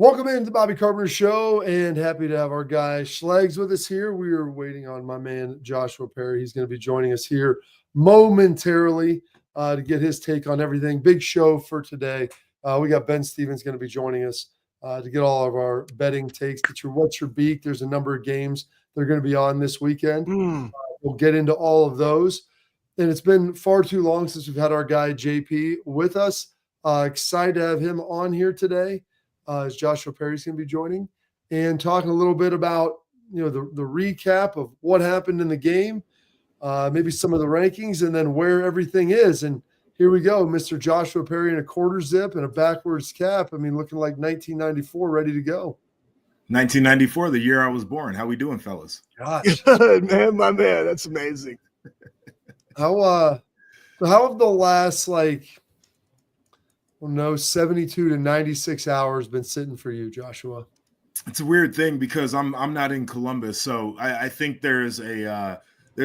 Welcome into the Bobby Carpenter Show, and happy to have our guy Schlegs with us here. We are waiting on my man Joshua Perry. He's going to be joining us here momentarily to get his take on everything. Big show for today. We got Ben Stevens going to be joining us to get all of our betting takes. Get your What's Your Beak. There's a number of games that are going to be on this weekend. We'll get into all of those. And it's been far too long since we've had our guy JP with us. Excited to have him on here today. As Joshua Perry's going to be joining and talking a little bit about, the recap of what happened in the game, maybe some of the rankings, and then where everything is. And here we go, Mr. Joshua Perry in a quarter zip and a backwards cap. I mean, looking like 1994, ready to go. 1994, the year I was born. How we doing, fellas? Gosh. Good, man, my man. That's amazing. How have the last 72 to 96 hours been sitting for you, Joshua? It's a weird thing because I'm not in Columbus, so I think there's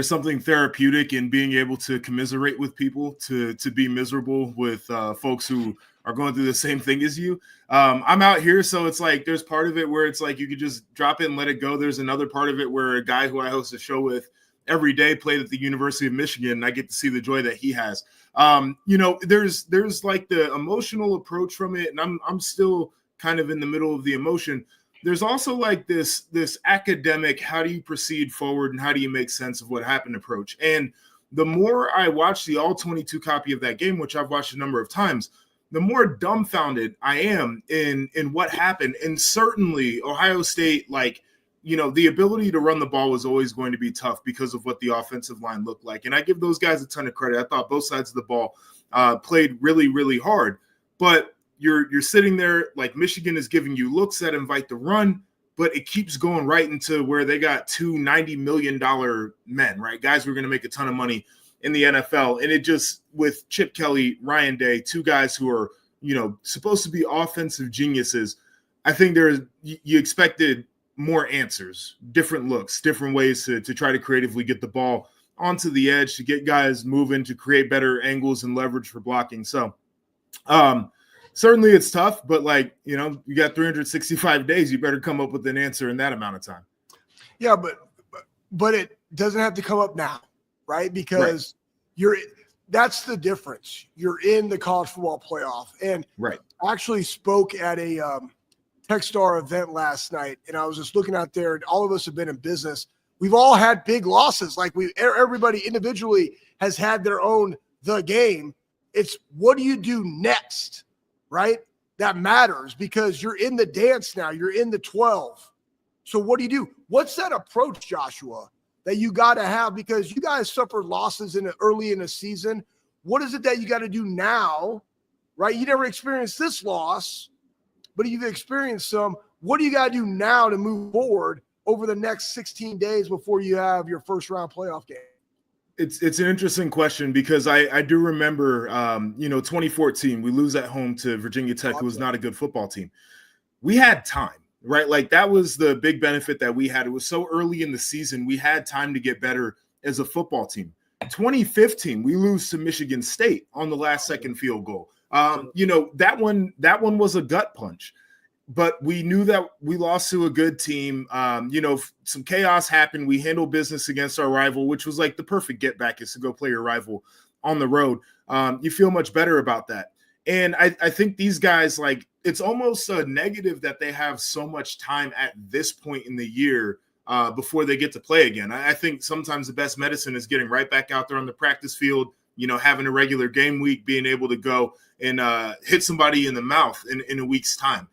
something therapeutic in being able to commiserate with people, to be miserable with folks who are going through the same thing as you. I'm out here, so it's like there's part of it where it's like you could just drop it and let it go. There's another part of it where a guy who I host a show with every day played at the University of Michigan, and I get to see the joy that he has. There's like the emotional approach from it, and I'm still kind of in the middle of the emotion. There's also like this academic, how do you proceed forward and how do you make sense of what happened approach. And the more I watch the all 22 copy of that game, which I've watched a number of times, the more dumbfounded I am in what happened. And certainly Ohio State, the ability to run the ball was always going to be tough because of what the offensive line looked like. And I give those guys a ton of credit. I thought both sides of the ball played really, really hard. But you're sitting there like Michigan is giving you looks that invite the run, but it keeps going right into where they got two $90 million men, right? Guys who are going to make a ton of money in the NFL. And it just, with Chip Kelly, Ryan Day, two guys who are, supposed to be offensive geniuses, I think you expected more answers, different looks, different ways to try to creatively get the ball onto the edge, to get guys moving, to create better angles and leverage for blocking. So certainly it's tough, but you got 365 days. You better come up with an answer in that amount of time. Yeah, but it doesn't have to come up now, right? Because that's the difference. You're in the college football playoff. And I actually spoke at a Techstar event last night, and I was just looking out there, and all of us have been in business. We've all had big losses. Everybody individually has had their own the game. It's what do you do next, right? That matters because you're in the dance now. You're in the 12. So what do you do? What's that approach, Joshua, that you got to have? Because you guys suffered losses early in the season. What is it that you got to do now, right? You never experienced this loss, but you've experienced some. What do you got to do now to move forward over the next 16 days before you have your first round playoff game? It's an interesting question because I do remember, 2014, we lose at home to Virginia Tech, who was not a good football team. We had time, right? That was the big benefit that we had. It was so early in the season. We had time to get better as a football team. 2015, we lose to Michigan State on the last second field goal. That one was a gut punch, but we knew that we lost to a good team. Some chaos happened. We handled business against our rival, which was like the perfect get back, is to go play your rival on the road. You feel much better about that. And I think these guys, it's almost a negative that they have so much time at this point in the year before they get to play again. I think sometimes the best medicine is getting right back out there on the practice field, having a regular game week, being able to go and hit somebody in the mouth in a week's time.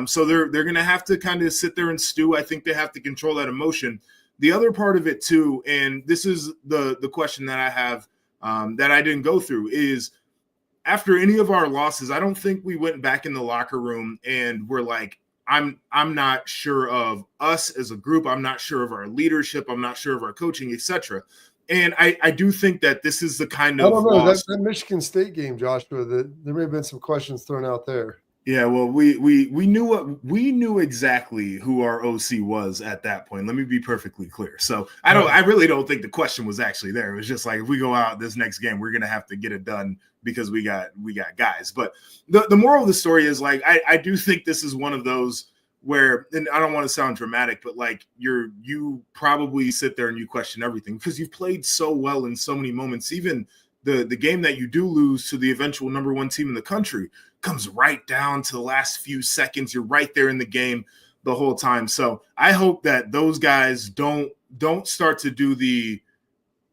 So they're going to have to kind of sit there and stew. I think they have to control that emotion. The other part of it too, and this is the question that I have that I didn't go through, is after any of our losses, I don't think we went back in the locker room and we're like, I'm not sure of us as a group. I'm not sure of our leadership. I'm not sure of our coaching, etc. And I do think that this is the kind of I don't know. That Michigan State game, Joshua, there may have been some questions thrown out there. Yeah, well, we knew exactly who our OC was at that point. Let me be perfectly clear. So I really don't think the question was actually there. It was just like, if we go out this next game, we're gonna have to get it done because we got guys. But the moral of the story is, like, I do think this is one of those where, and I don't want to sound dramatic, but like you probably sit there and you question everything because you've played so well in so many moments. Even the game that you do lose to the eventual number one team in the country comes right down to the last few seconds. You're right there in the game the whole time. So I hope that those guys don't start to do the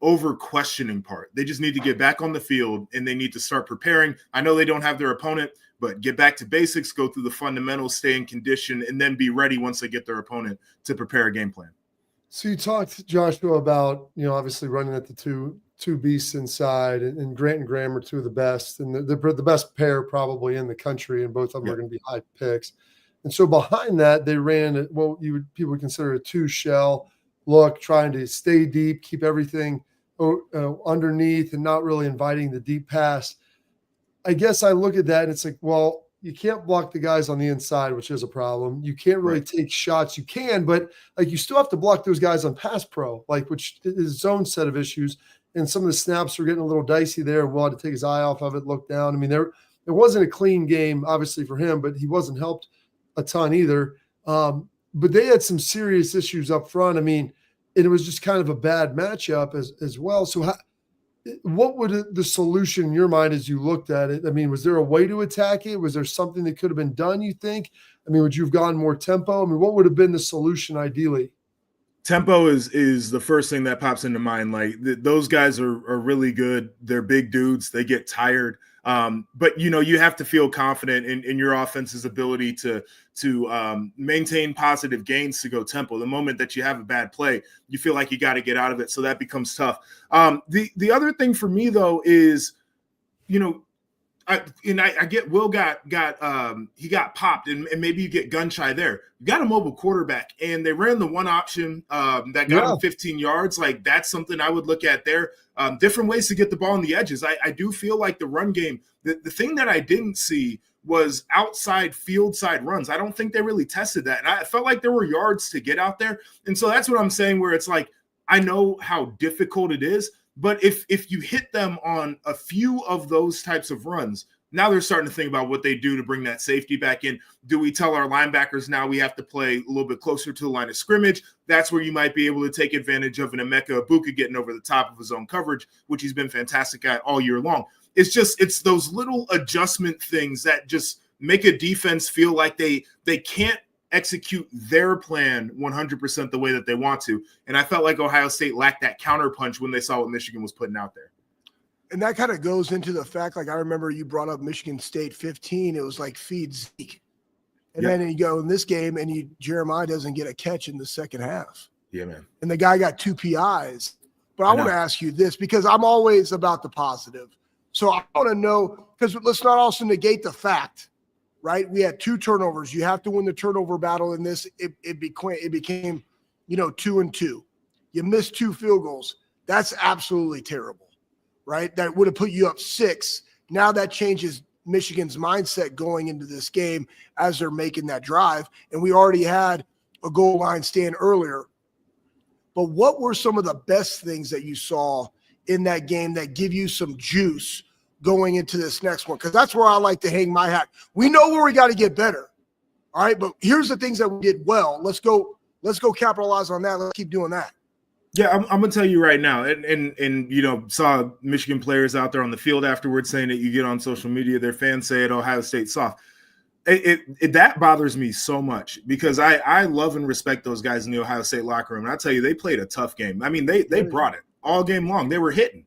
over questioning part. They just need to get back on the field and they need to start preparing. I know they don't have their opponent, but get back to basics, go through the fundamentals, stay in condition, and then be ready once they get their opponent to prepare a game plan. So you talked, Joshua, about, obviously running at the two beasts inside, and Grant and Graham are two of the best, and they're the best pair probably in the country, and both of them are going to be high picks. And so behind that, they ran what people would consider a two shell look, trying to stay deep, keep everything underneath, and not really inviting the deep pass. I guess I look at that and it's like, well, you can't block the guys on the inside, which is a problem. You can't really take shots. You can, but like you still have to block those guys on pass pro, like, which is its own set of issues. And some of the snaps were getting a little dicey there. Will had to take his eye off of it, look down. I mean, it wasn't a clean game, obviously, for him, but he wasn't helped a ton either. But they had some serious issues up front. I mean, and it was just kind of a bad matchup as well. So what would the solution in your mind as you looked at it? I mean, was there a way to attack it? Was there something that could have been done, you think? I mean, would you have gone more tempo? I mean, what would have been the solution ideally? Tempo is the first thing that pops into mind. Like those guys are really good. They're big dudes. They get tired. But you have to feel confident in your offense's ability to maintain positive gains to go tempo. The moment that you have a bad play, you feel like you got to get out of it. So that becomes tough. The other thing for me though is, I get Will he got popped and maybe you get gun shy there. You got a mobile quarterback and they ran the one option that got him 15 yards. Like that's something I would look at there. Different ways to get the ball on the edges. I do feel like the run game, the thing that I didn't see was outside field side runs. I don't think they really tested that. And I felt like there were yards to get out there. And so that's what I'm saying, where it's like, I know how difficult it is, but if you hit them on a few of those types of runs, now they're starting to think about what they do to bring that safety back in. Do we tell our linebackers now we have to play a little bit closer to the line of scrimmage? That's where you might be able to take advantage of an Emeka Ibuka getting over the top of his own coverage, which he's been fantastic at all year long. It's those little adjustment things that just make a defense feel like they can't execute their plan 100% the way that they want to. And I felt like Ohio State lacked that counterpunch when they saw what Michigan was putting out there. And that kind of goes into the fact, like I remember you brought up Michigan State 15. It was like feed Zeke. And then you go in this game and Jeremiah doesn't get a catch in the second half. Yeah, man. And the guy got 2 PIs. But I want to ask you this, because I'm always about the positive. So I want to know, because let's not also negate the fact, right? We had 2 turnovers. You have to win the turnover battle in this. It became 2-2. You missed 2 field goals. That's absolutely terrible, right? That would have put you up 6. Now that changes Michigan's mindset going into this game as they're making that drive. And we already had a goal line stand earlier. But what were some of the best things that you saw in that game that give you some juice going into this next one? Because that's where I like to hang my hat. We know where we got to get better. All right, but here's the things that we did well. Let's go capitalize on that. Let's keep doing that. Yeah, I'm gonna tell you right now, and saw Michigan players out there on the field afterwards saying that you get on social media, their fans say at Ohio State soft. That bothers me so much because I love and respect those guys in the Ohio State locker room. And I tell you, they played a tough game. I mean, they brought it all game long. They were hitting.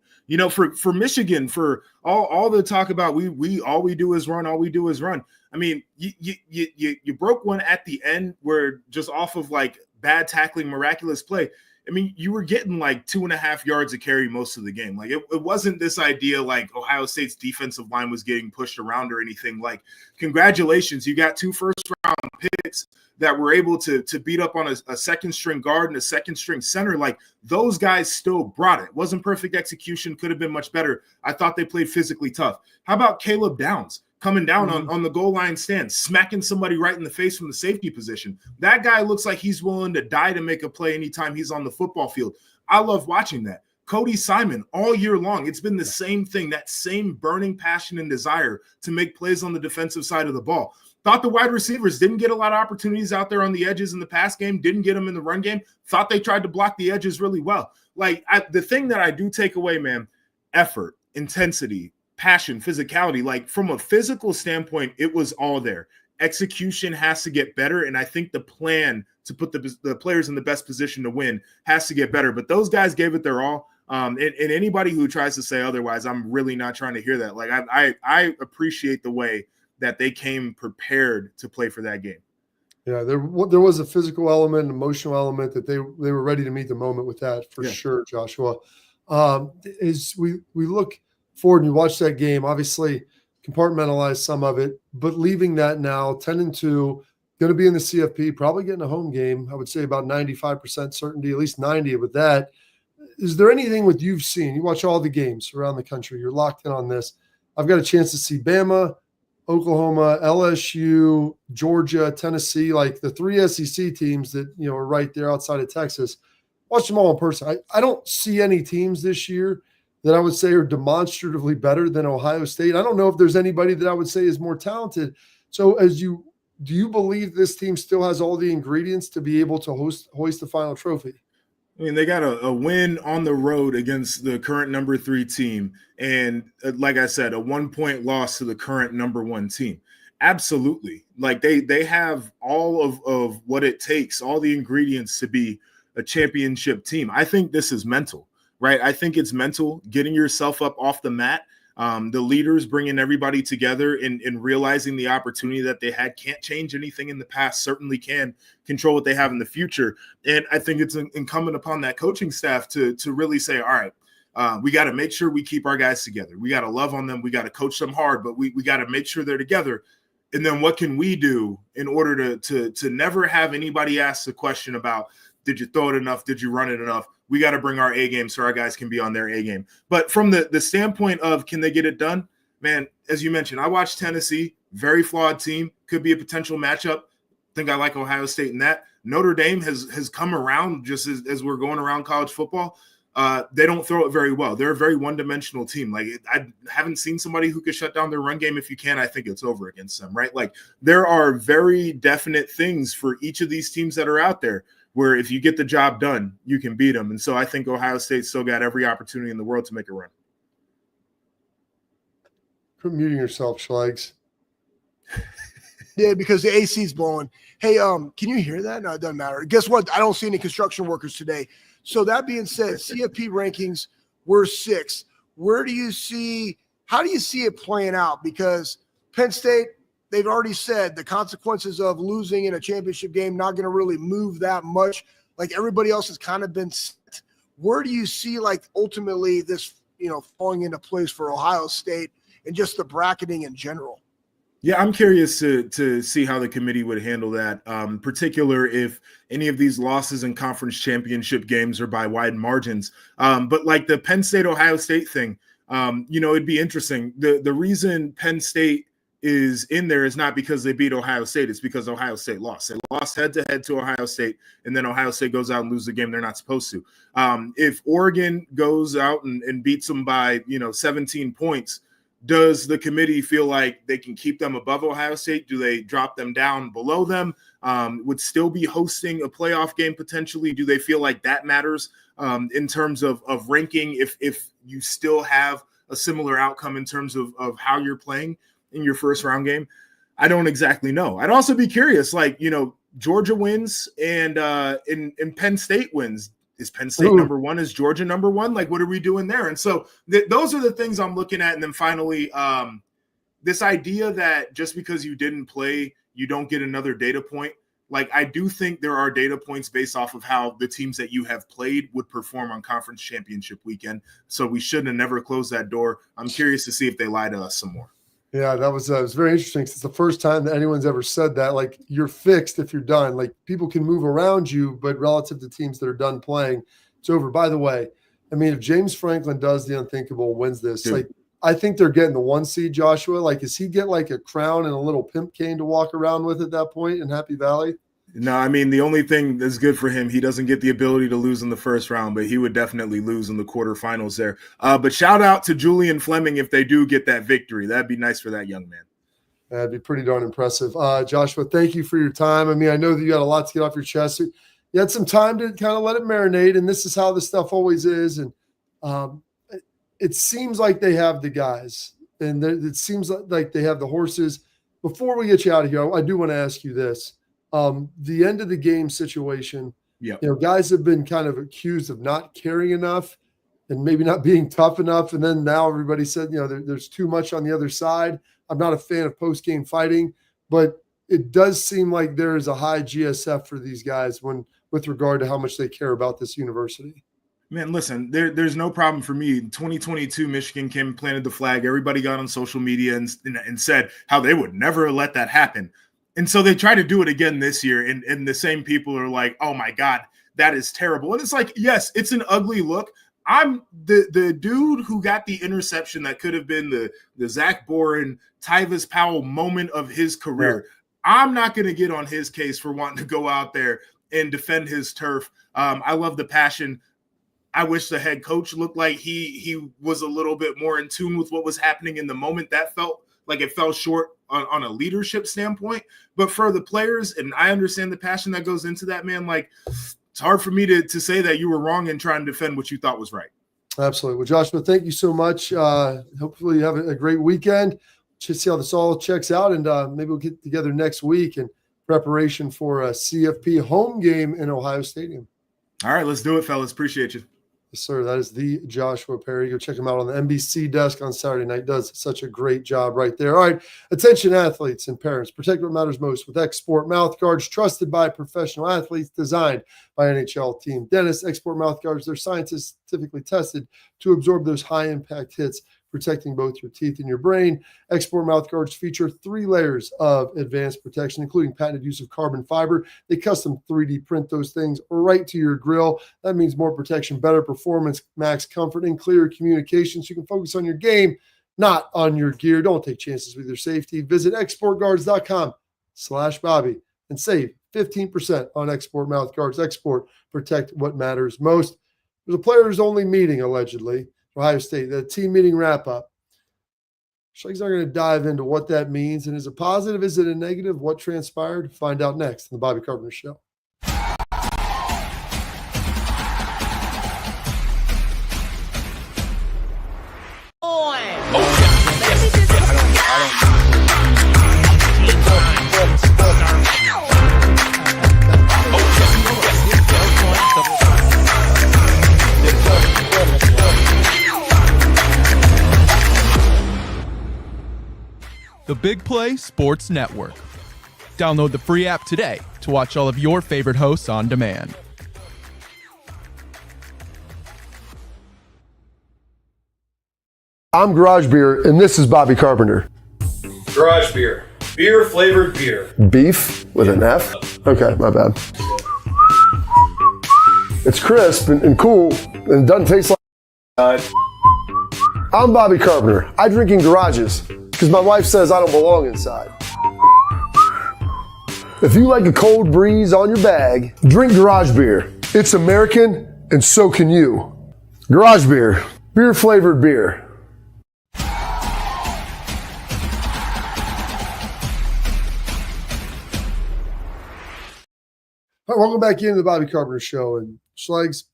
For Michigan, for all the talk about we all we do is run, all we do is run. I mean, you broke one at the end where just off of like bad tackling, miraculous play. I mean, you were getting like 2.5 yards a carry most of the game. Like it wasn't this idea like Ohio State's defensive line was getting pushed around or anything. Like, congratulations, you got 2 first-round picks that were able to beat up on a second-string guard and a second-string center. Like, those guys still brought it. Wasn't perfect execution, could have been much better. I thought they played physically tough. How about Caleb Downs? coming down on the goal line stand, smacking somebody right in the face from the safety position. That guy looks like he's willing to die to make a play anytime he's on the football field. I love watching that. Cody Simon, all year long, it's been the same thing, that same burning passion and desire to make plays on the defensive side of the ball. Thought the wide receivers didn't get a lot of opportunities out there on the edges in the pass game, didn't get them in the run game. Thought they tried to block the edges really well. Like, the thing that I do take away, man, effort, intensity, passion, physicality, like from a physical standpoint, it was all there. Execution has to get better, and I think the plan to put the players in the best position to win has to get better. But those guys gave it their all. And anybody who tries to say otherwise, I'm really not trying to hear that. Like, I appreciate the way that they came prepared to play for that game. Yeah, there was a physical element, emotional element that they were ready to meet the moment with that for sure, Joshua. As we look forward and you watch that game, obviously compartmentalize some of it, but leaving that now 10-2, going to be in the CFP, probably getting a home game. I would say about 95% certainty, at least 90 with that. Is there anything with you've seen? You watch all the games around the country. You're locked in on this. I've got a chance to see Bama, Oklahoma, LSU, Georgia, Tennessee, like the 3 SEC teams that, are right there outside of Texas. Watch them all in person. I don't see any teams this year that I would say are demonstratively better than Ohio State. I don't know if there's anybody that I would say is more talented. So do you believe this team still has all the ingredients to be able to hoist the final trophy? I mean, they got a win on the road against the current number 3 team. And like I said, a 1-point loss to the current number 1 team. Absolutely. Like they have all of what it takes, all the ingredients to be a championship team. I think this is mental, right? I think it's mental, getting yourself up off the mat. The leaders bringing everybody together and realizing the opportunity that they had. Can't change anything in the past, certainly can control what they have in the future. And I think it's incumbent upon that coaching staff to really say, all right, we got to make sure we keep our guys together. We got to love on them. We got to coach them hard, but we got to make sure they're together. And then what can we do in order to never have anybody ask the question about, did you throw it enough? Did you run it enough? We got to bring our A game so our guys can be on their A game. But from the standpoint of can they get it done, man, as you mentioned, I watched Tennessee, very flawed team, could be a potential matchup. I think I like Ohio State in that. Notre Dame has come around just as we're going around college football. They don't throw it very well. They're a very one-dimensional team. Like, I haven't seen somebody who could shut down their run game. If you can, I think it's over against them, right? Like, there are very definite things for each of these teams that are out there where if you get the job done, you can beat them. And so I think Ohio State still got every opportunity in the world to make a run. Quit muting yourself, Schlegs. Yeah, because the AC's blowing. Hey, can you hear that? No, it doesn't matter. Guess what? I don't see any construction workers today. So that being said, CFP rankings, we're 6th. How do you see it playing out? Because Penn State, they've already said the consequences of losing in a championship game not going to really move that much. Like, everybody else has kind of been set. Where do you see, like, ultimately this, falling into place for Ohio State and just the bracketing in general? Yeah, I'm curious to see how the committee would handle that, particular if any of these losses in conference championship games are by wide margins. But like the Penn State-Ohio State thing, it'd be interesting. The reason Penn State is in there is not because they beat Ohio State. It's because Ohio State lost. They lost head-to-head to Ohio State, and then Ohio State goes out and loses the game they're not supposed to. If Oregon goes out and beats them by, 17 points, does the committee feel like they can keep them above Ohio State? Do they drop them down below them? Would still be hosting a playoff game potentially? Do they feel like that matters in terms of ranking if you still have a similar outcome in terms of how you're playing in your first round game? I don't exactly know. I'd also be curious, like, Georgia wins and Penn State wins. Is Penn State number 1? Is Georgia number 1? Like, what are we doing there? And so those are the things I'm looking at. And then finally, this idea that just because you didn't play, you don't get another data point. Like, I do think there are data points based off of how the teams that you have played would perform on conference championship weekend. So we shouldn't have never closed that door. I'm curious to see if they lie to us some more. Yeah, that was very interesting. It's the first time that anyone's ever said that. Like, you're fixed if you're done. Like, people can move around you, but relative to teams that are done playing, it's over. By the way, I mean, if James Franklin does the unthinkable, wins this, like, I think they're getting the 1 seed, Joshua. Like, does he get like a crown and a little pimp cane to walk around with at that point in Happy Valley? No, I mean, the only thing that's good for him, he doesn't get the ability to lose in the first round, but he would definitely lose in the quarterfinals there. But shout out to Julian Fleming if they do get that victory. That'd be nice for that young man. That'd be pretty darn impressive. Joshua, thank you for your time. I mean, I know that you got a lot to get off your chest. You had some time to kind of let it marinate, and this is how this stuff always is. And it seems like they have the guys, and it seems like they have the horses. Before we get you out of here, I do want to ask you this. The end of the game situation, guys have been kind of accused of not caring enough and maybe not being tough enough. And then now everybody said, there's too much on the other side. I'm not a fan of post-game fighting, but it does seem like there is a high GSF for these guys with regard to how much they care about this university. Man, listen, there's no problem for me. In 2022, Michigan came and planted the flag. Everybody got on social media and said how they would never let that happen. And so they try to do it again this year, and the same people are like, oh, my God, that is terrible. And it's like, yes, it's an ugly look. I'm the dude who got the interception that could have been the Zach Boren, Tyvis Powell moment of his career. Yeah. I'm not going to get on his case for wanting to go out there and defend his turf. I love the passion. I wish the head coach looked like he was a little bit more in tune with what was happening in the moment. That felt like it fell short on a leadership standpoint. But for the players, and I understand the passion that goes into that, man, like it's hard for me to say that you were wrong in trying to defend what you thought was right. Absolutely. Well, Joshua, thank you so much. Hopefully you have a great weekend. Just see how this all checks out, and maybe we'll get together next week in preparation for a CFP home game in Ohio Stadium. All right, let's do it, fellas. Appreciate you. Yes, sir. That is the Joshua Perry. Go check him out on the NBC desk on Saturday night. Does such a great job right there. All right. Attention athletes and parents. Protect what matters most with Export mouth guards, trusted by professional athletes, designed by NHL team dentists. Export mouth guards, they're scientifically tested to absorb those high impact hits, protecting both your teeth and your brain. Export mouth guards feature 3 layers of advanced protection, including patented use of carbon fiber. They custom 3D print those things right to your grill. That means more protection, better performance, max comfort, and clearer communication, so you can focus on your game, not on your gear. Don't take chances with your safety. Visit exportguards.com/Bobby and save 15% on Export mouth guards. Export, protect what matters most. There's a players-only meeting, allegedly. Ohio State, the team meeting wrap-up. Schlegel's not going to dive into what that means. And is it positive? Is it a negative? What transpired? Find out next on the Bobby Carpenter Show. The Big Play Sports Network. Download the free app today to watch all of your favorite hosts on demand. I'm Garage Beer, and this is Bobby Carpenter. Garage Beer. Beer-flavored beer. Beef with an F? Okay, my bad. It's crisp and cool, and it doesn't taste like... I'm Bobby Carpenter. I drink in garages because my wife says I don't belong inside. If you like a cold breeze on your bag, drink Garage Beer. It's American, and so can you. Garage Beer. Beer-flavored beer. All right, welcome back into the Bobby Carpenter Show. And Schlegs,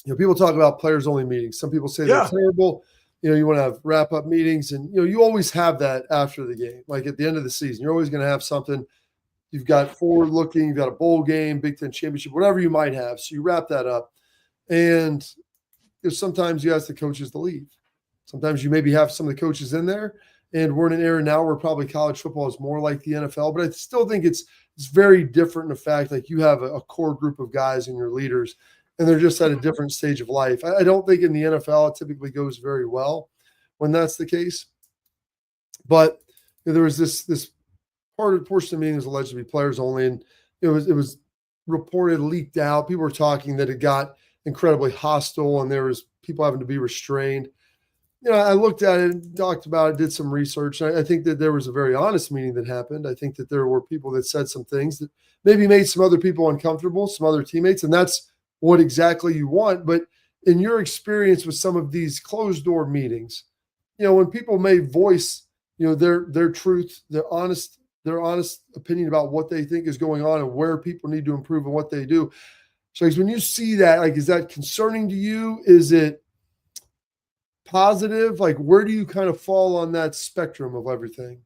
people talk about players-only meetings. Some people say they're terrible. You want to have wrap-up meetings, and you always have that after the game. Like at the end of the season, you're always going to have something. You've got forward-looking, you've got a bowl game, Big Ten championship, whatever you might have. So you wrap that up, and sometimes you ask the coaches to leave. Sometimes you maybe have some of the coaches in there, and we're in an era now where probably college football is more like the NFL. But I still think it's very different in the fact like you have a core group of guys and your leaders, and they're just at a different stage of life. I don't think in the NFL it typically goes very well when that's the case. But there was this portion of the meeting was alleged to be players only, and it was reported, leaked out. People were talking that it got incredibly hostile, and there was people having to be restrained. I looked at it, talked about it, did some research. I think that there was a very honest meeting that happened. I think that there were people that said some things that maybe made some other people uncomfortable, some other teammates, and that's what exactly you want. But in your experience with some of these closed door meetings, when people may voice, their truth, their honest opinion about what they think is going on and where people need to improve and what they do. So when you see that, is that concerning to you? Is it positive? Where do you kind of fall on that spectrum of everything?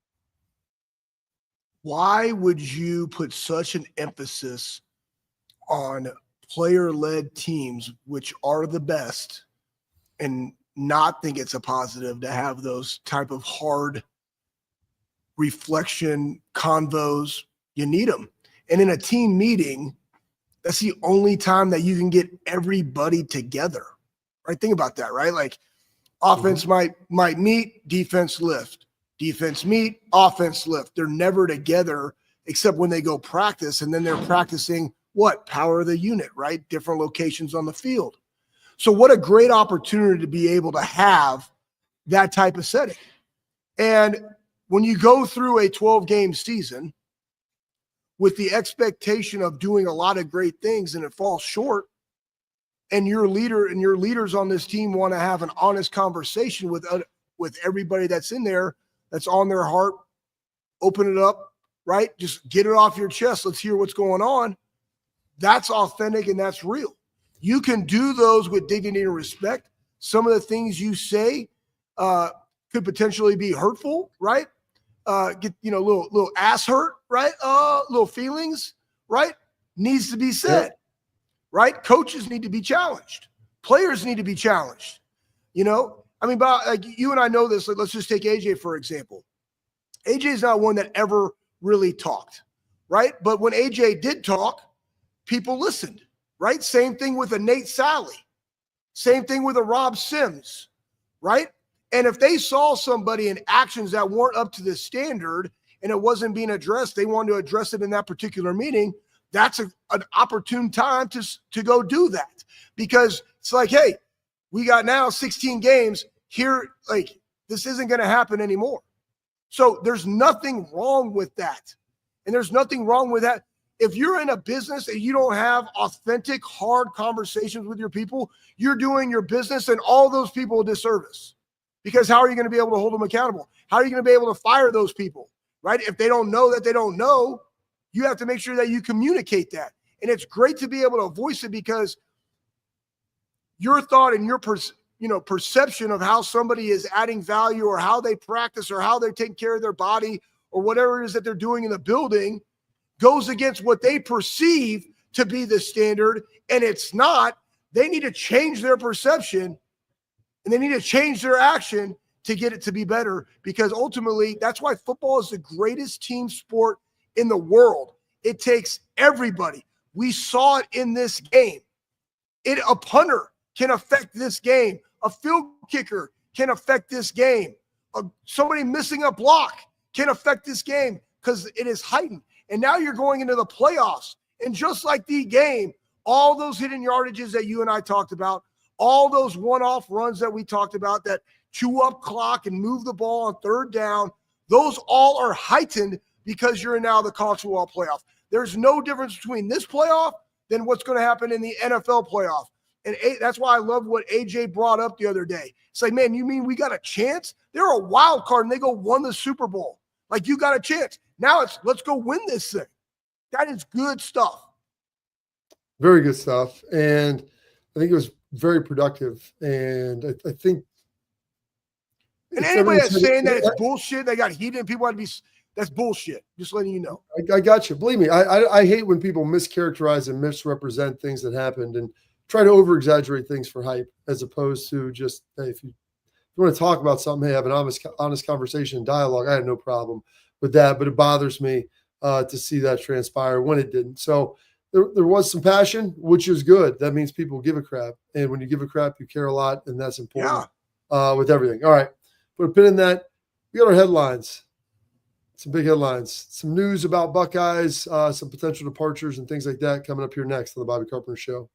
Why would you put such an emphasis on player-led teams, which are the best, and not think it's a positive to have those type of hard reflection convos? You need them. And in a team meeting, that's the only time that you can get everybody together, right? Think about that, right? Offense might meet, defense lift. Defense meet, offense lift. They're never together except when they go practice, and then they're practicing what? Power of the unit, right? Different locations on the field. So what a great opportunity to be able to have that type of setting. And when you go through a 12-game season with the expectation of doing a lot of great things and it falls short, and your leader and your leaders on this team want to have an honest conversation with everybody that's in there, that's on their heart, open it up, right? Just get it off your chest. Let's hear what's going on. That's authentic and that's real. You can do those with dignity and respect. Some of the things you say could potentially be hurtful, right? Get little ass hurt, right? Little feelings, right? Needs to be said. Right? Coaches need to be challenged. Players need to be challenged. But you and I know this. Let's just take AJ, for example. AJ is not one that ever really talked, right? But when AJ did talk, people listened, right? Same thing with a Nate Sally. Same thing with a Rob Sims, right? And if they saw somebody in actions that weren't up to the standard and it wasn't being addressed, they wanted to address it in that particular meeting. That's an opportune time to go do that, because it's hey, we got now 16 games here. This isn't going to happen anymore. So there's nothing wrong with that. And there's nothing wrong with that. If you're in a business and you don't have authentic, hard conversations with your people, you're doing your business and all those people a disservice, because how are you going to be able to hold them accountable? How are you going to be able to fire those people, right? If they don't know that they don't know, you have to make sure that you communicate that. And it's great to be able to voice it, because your thought and your perception of how somebody is adding value, or how they practice, or how they're taking care of their body, or whatever it is that they're doing in the building, goes against what they perceive to be the standard, and it's not. They need to change their perception, and they need to change their action to get it to be better, because ultimately that's why football is the greatest team sport in the world. It takes everybody. We saw it in this game. A punter can affect this game. A field kicker can affect this game. Somebody missing a block can affect this game, because it is heightened. And now you're going into the playoffs. And just like the game, all those hidden yardages that you and I talked about, all those one-off runs that we talked about that chew up clock and move the ball on third down, those all are heightened because you're now the college football playoff. There's no difference between this playoff than what's going to happen in the NFL playoff. And that's why I love what AJ brought up the other day. It's man, you mean we got a chance? They're a wild card and they won the Super Bowl. You got a chance. Now let's go win this thing. That is good stuff. Very good stuff. And I think it was very productive. And I think. And anybody that's saying that it's bullshit, they got heated and people had to be. That's bullshit. Just letting you know. I got you. Believe me, I hate when people mischaracterize and misrepresent things that happened and try to over-exaggerate things for hype, as opposed to just, hey, if you want to talk about something, hey, have an honest conversation and dialogue. I have no problem with that, but it bothers me to see that transpire when it didn't. So there was some passion, which is good. That means people give a crap. And when you give a crap, you care a lot, and that's important with everything. All right, put a pin in that. We got our headlines. Some big headlines, some news about Buckeyes, some potential departures and things like that coming up here next on the Bobby Carpenter Show.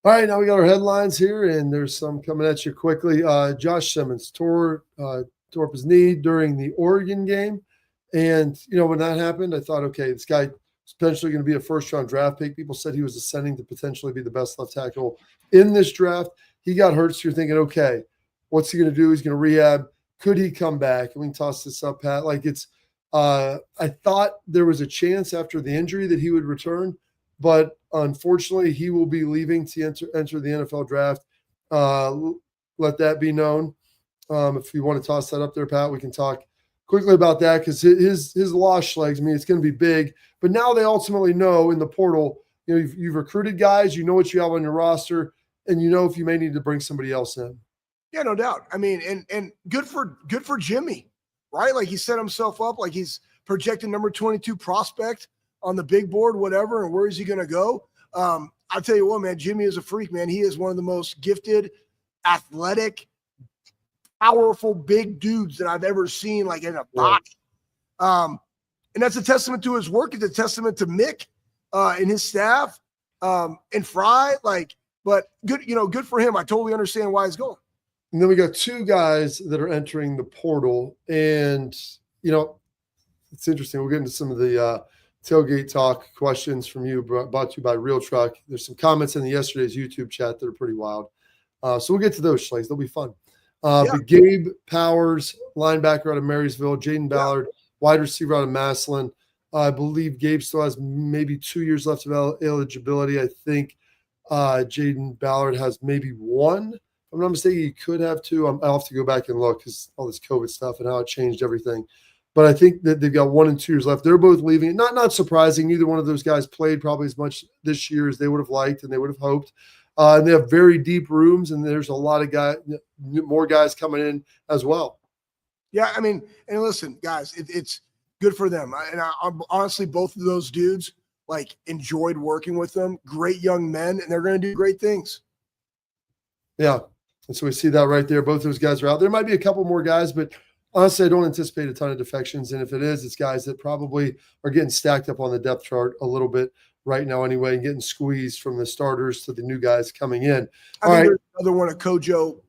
All right, now we got our headlines here, and there's some coming at you quickly. Josh Simmons tore up his knee during the Oregon game. And, when that happened, I thought, okay, this guy is potentially going to be a first-round draft pick. People said he was ascending to potentially be the best left tackle in this draft. He got hurt, so you're thinking, okay, what's he going to do? He's going to rehab. Could he come back? And we can toss this up, Pat. I thought there was a chance after the injury that he would return, but unfortunately, he will be leaving to enter the NFL draft. Let that be known. If you want to toss that up there, Pat, we can talk quickly about that because his loss, Schlegs, it's going to be big. But now they ultimately know in the portal, you've recruited guys, you know what you have on your roster, and you know if you may need to bring somebody else in. Yeah, no doubt. And good for Jimmy, right? Like he set himself up, like he's projected number 22 prospect on the big board, whatever. And where is he going to go? I'll tell you what, man, Jimmy is a freak, man. He is one of the most gifted, athletic, powerful, big dudes that I've ever seen, like in a box. And that's a testament to his work. It's a testament to Mick and his staff and Fry. But good for him. I totally understand why he's going. And then we got two guys that are entering the portal. And, it's interesting. We'll get into some of the tailgate talk questions from you, brought to you by Real Truck. There's some comments in yesterday's YouTube chat that are pretty wild. So we'll get to those, Schlegs. They'll be fun. But Gabe Powers, linebacker out of Marysville, Jaden Ballard, wide receiver out of Massillon. I believe Gabe still has maybe 2 years left of eligibility. I think Jaden Ballard has maybe one. If I'm not mistaken, he could have two. I'll have to go back and look because all this COVID stuff and how it changed everything. But I think that they've got 1 and 2 years left. They're both leaving. Not surprising. Neither one of those guys played probably as much this year as they would have liked and they would have hoped. And they have very deep rooms, and there's a lot of more guys coming in as well. Yeah, and listen, guys, it's good for them. I'm honestly, both of those dudes, enjoyed working with them. Great young men, and they're going to do great things. Yeah, and so we see that right there. Both those guys are out. There might be a couple more guys, but honestly, I don't anticipate a ton of defections. And if it is, it's guys that probably are getting stacked up on the depth chart a little bit right now anyway, and getting squeezed from the starters to the new guys coming in. There's another one of Kojo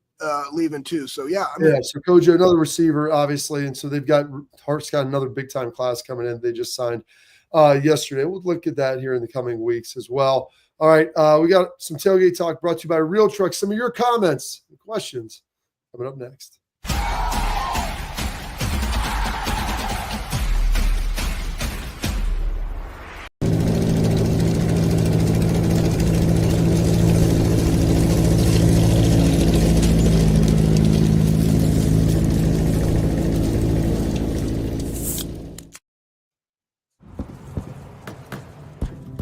leaving too. So, so Kojo, another receiver, obviously. And so they've got – Hart's got another big-time class coming in. They just signed yesterday. We'll look at that here in the coming weeks as well. All right, we got some tailgate talk brought to you by Real Truck. Some of your comments and questions coming up next.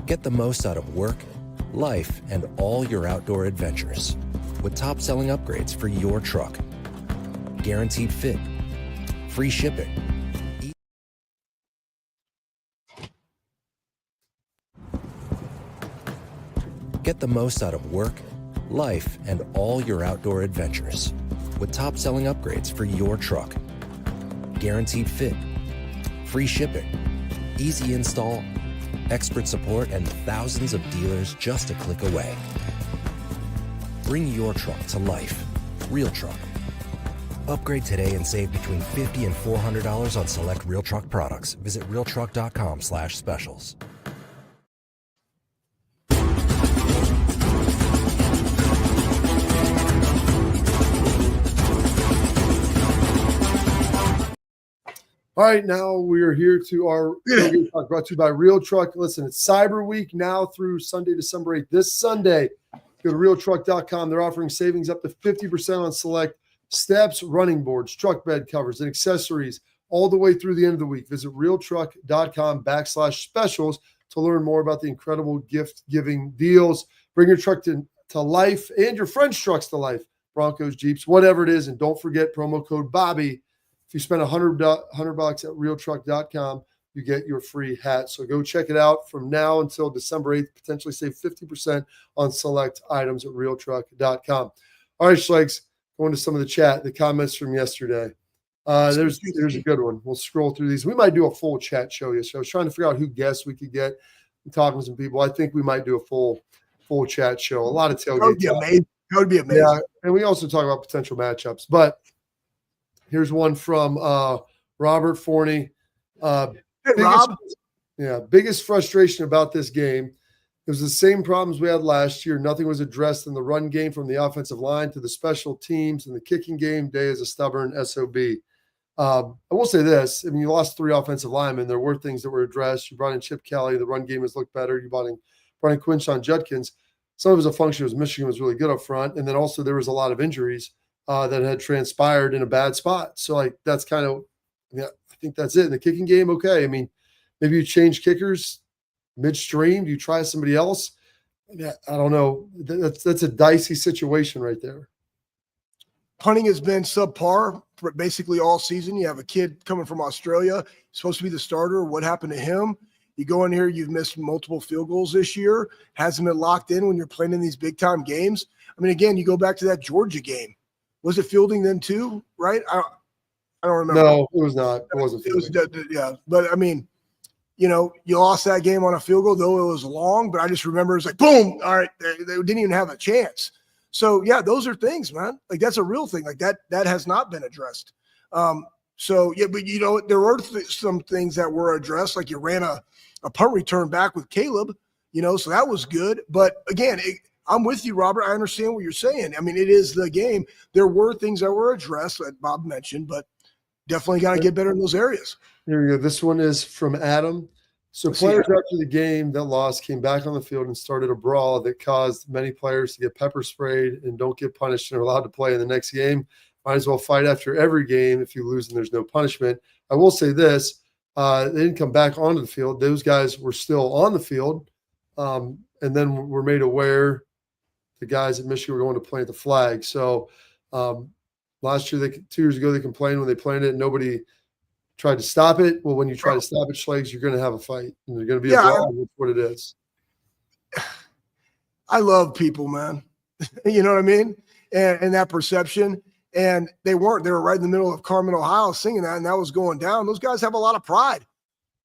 Get the most out of work, life, and all your outdoor adventures with top-selling upgrades for your truck. Guaranteed fit, free shipping. Get the most out of work, life, and all your outdoor adventures with top-selling upgrades for your truck. Guaranteed fit, free shipping, easy install, expert support, and thousands of dealers just a click away. Bring your truck to life. Real Truck. Upgrade today and save between $50 and $400 on select Real Truck products. Visit realtruck.com/specials. All right, now we are here to our talk brought to you by Real Truck. Listen, it's Cyber Week now through Sunday, December 8th. This Sunday, go to realtruck.com. They're offering savings up to 50% on select steps, running boards, truck bed covers, and accessories all the way through the end of the week. Visit realtruck.com/specials to learn more about the incredible gift-giving deals. Bring your truck to life and your friends' trucks to life. Broncos, Jeeps, whatever it is. And don't forget promo code Bobby. If you spend $100 at realtruck.com, you get your free hat. So go check it out from now until December 8th. Potentially save 50% on select items at realtruck.com. All right, Schlegs, going to some of the chat, the comments from yesterday. There's a good one. We'll scroll through these. We might do a full chat show yesterday. I was trying to figure out who guests we could get and talking to some people. I think we might do a full full chat show. A lot of tailgate. That would be amazing. That would be amazing. Yeah, and we also talk about potential matchups. But here's one from Robert Forney. Hey, Rob. Yeah, biggest frustration about this game. It was the same problems we had last year. Nothing was addressed in the run game from the offensive line to the special teams and the kicking game. Day is a stubborn SOB. I will say this. I mean, you lost 3 offensive linemen. There were things that were addressed. You brought in Chip Kelly. The run game has looked better. You brought in Quinshon Judkins. Some of it was a function of Michigan was really good up front. And then also there was a lot of injuries that had transpired in a bad spot. So, like, that's kind of – I think that's it. In the kicking game, okay. I mean, maybe you change kickers midstream. Do you try somebody else? Yeah, I don't know. That's a dicey situation right there. Punting has been subpar for basically all season. You have a kid coming from Australia, supposed to be the starter. What happened to him? You go in here, you've missed multiple field goals this year. Hasn't been locked in when you're playing in these big-time games. I mean, again, you go back to that Georgia game. Was it fielding then too, right? I don't remember. No, it was not. It wasn't fielding. Yeah, but, I mean, you know, you lost that game on a field goal, though it was long, but I just remember it was like, boom, all right, they didn't even have a chance. So, yeah, those are things, man. Like, that's a real thing. Like, that has not been addressed. So, yeah, but, you know, there were some things that were addressed, like you ran a punt return back with Caleb, you know, so that was good. But, again, I'm with you, Robert. I understand what you're saying. I mean, it is the game. There were things that were addressed that Bob mentioned, but definitely got to get better in those areas. Here we go. This one is from Adam. So players after the game that lost came back on the field and started a brawl that caused many players to get pepper sprayed and don't get punished and are allowed to play in the next game. Might as well fight after every game. If you lose and there's no punishment. I will say this. They didn't come back onto the field. Those guys were still on the field. And then were made aware the guys at Michigan were going to plant the flag. So last year, 2 years ago, they complained when they planted it. Nobody tried to stop it. Well, when you try to stop it, Schlegs, you're going to have a fight. And there's going to be a brawl. That's what it is. I love people, man. You know what I mean? And that perception. And they weren't. They were right in the middle of Carmen, Ohio, singing that, and that was going down. Those guys have a lot of pride.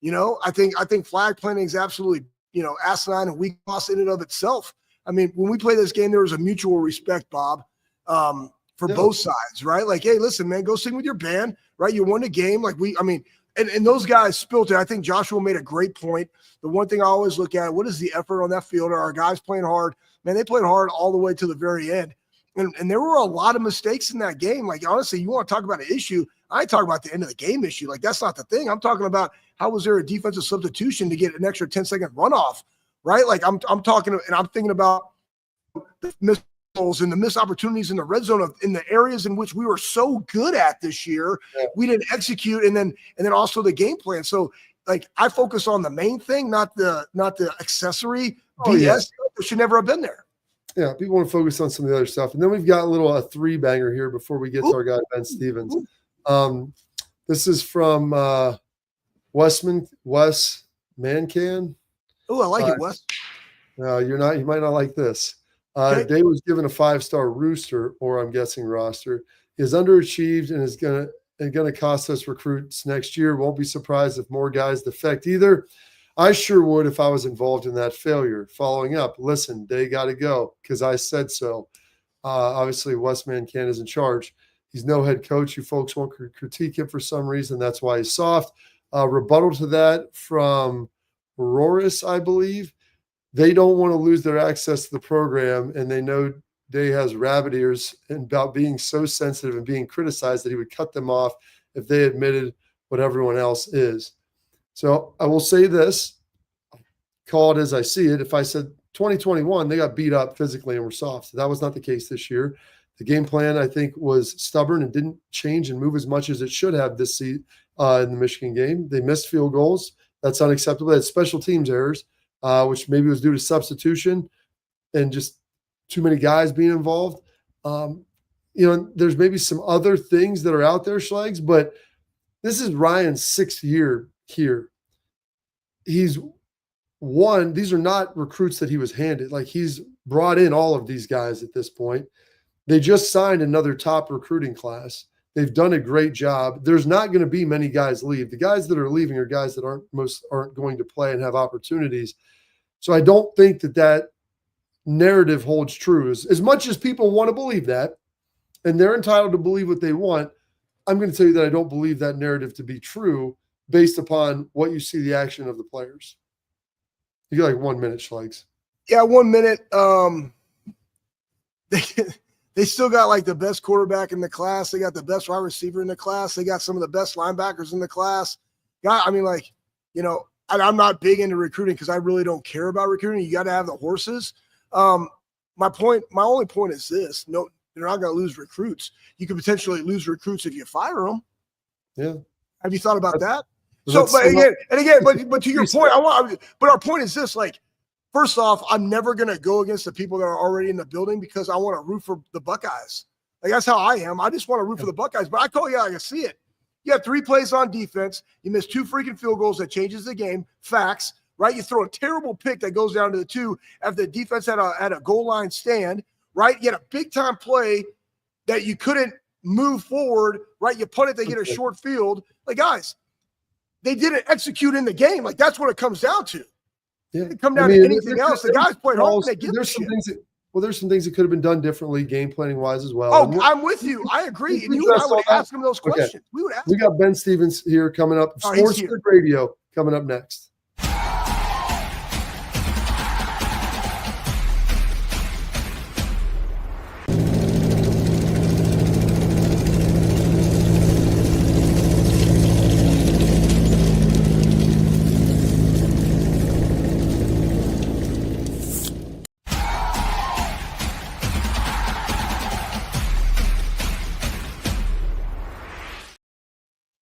You know, I think flag planting is absolutely, you know, asinine and weak loss in and of itself. I mean, when we play this game, there was a mutual respect, Bob, for both sides, right? Like, hey, listen, man, go sing with your band, right? You won the game. And those guys spilled it. I think Joshua made a great point. The one thing I always look at, what is the effort on that field? Are our guys playing hard? Man, they played hard all the way to the very end. And there were a lot of mistakes in that game. Like, honestly, you want to talk about an issue, I ain't talking about the end of the game issue. Like, that's not the thing. I'm talking about how was there a defensive substitution to get an extra 10-second runoff, right? Like, I'm talking, and I'm thinking about the missed goals and the missed opportunities in the red zone in the areas in which we were so good at this year. Yeah. We didn't execute, and then also the game plan. So, like, I focus on the main thing, not the accessory BS. Yeah. That should never have been there. Yeah, people want to focus on some of the other stuff. And then we've got a three banger here before we get to our guy, Ben Stevens. This is from Wes Mancan. Oh, I like it, Wes. You might not like this. Okay. Day was given a 5-star rooster, or I'm guessing roster. He is underachieved and is going to cost us recruits next year. Won't be surprised if more guys defect either. I sure would if I was involved in that failure. Following up, listen, they got to go because I said so. Obviously, Wes Mancan is in charge. He's no head coach. You folks won't critique him for some reason. That's why he's soft. Rebuttal to that from Roris, I believe. They don't want to lose their access to the program, and they know Day has rabbit ears about being so sensitive and being criticized that he would cut them off if they admitted what everyone else is. So I will say this, call it as I see it. If I said 2021, they got beat up physically and were soft. So that was not the case this year. The game plan, I think, was stubborn and didn't change and move as much as it should have this season in the Michigan game. They missed field goals. That's unacceptable. They had special teams errors, which maybe was due to substitution and just too many guys being involved. There's maybe some other things that are out there, Schlegs, but this is Ryan's 6th year here. These are not recruits that he was handed. Like, he's brought in all of these guys at this point. They just signed another top recruiting class. They've done a great job. There's not going to be many guys leave. The guys that are leaving are guys that aren't going to play and have opportunities. So I don't think that narrative holds true. As much as people want to believe that, and they're entitled to believe what they want, I'm going to tell you that I don't believe that narrative to be true based upon what you see the action of the players. You got like 1 minute, Schlegel. Yeah, 1 minute. They still got like the best quarterback in the class. They got the best wide receiver in the class. They got some of the best linebackers in the class. I mean, like, you know, I'm not big into recruiting because I really don't care about recruiting. You got to have the horses. My only point is this: no, you're not going to lose recruits. You could potentially lose recruits if you fire them. Yeah. Have you thought about that? So, but to your point, but our point is this: like, first off, I'm never going to go against the people that are already in the building because I want to root for the Buckeyes. Like, that's how I am. I just want to root for the Buckeyes. But I call you out, I can see it. You have 3 plays on defense. You miss 2 freaking field goals that changes the game. Facts, right? You throw a terrible pick that goes down to the 2 after the defense had a goal line stand, right? You had a big-time play that you couldn't move forward, right? You punt it, they get a short field. Like, guys, they didn't execute in the game. Like, that's what it comes down to. Yeah. It come down to anything else. The guys played hard. There's some things that could have been done differently, game planning wise as well. Oh, I'm with you. I agree. And you and I would ask them those questions. Okay. We got Ben Stevens here coming up. Sports Grid Radio coming up next.